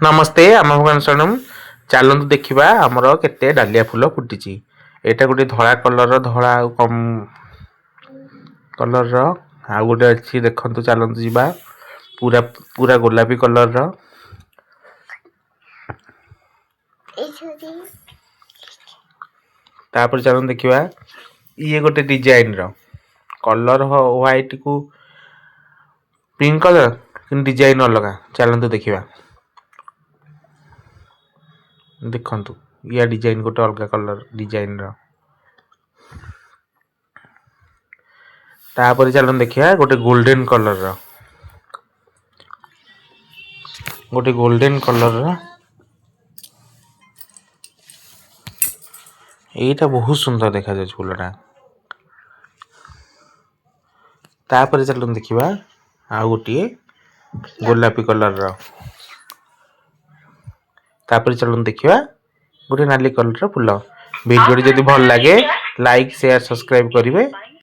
नमस्ते आम भुवनेश्वरम चलतु देखा आमर केते डालिया फूल फुटी एटा गोटे धला कलर धला कम कलर आ गोटे अच्छी देखु चलतु जीवा पूरा पूरा गोलापी कलर तापर चलतु देखा ये गोटे डिजाइन कलर व्हाइट को पिंक कलर डिजाइन अलग चलतु देखा देखु या डिजाइन गोटे अलग कलर डिजाइन तापर चलतु देखा गोटे गोल्डन कलर गोटे गोल्डन कलर यहीटा बहुत सुंदर देखा जाए फूलटा तापर चलतु देखा आ गोटे गोलापी कलर तापर चलतु देखा गोटे नाली कलर फूल वीडियो जदि भल लगे लाइक शेयर सब्सक्राइब करेंगे।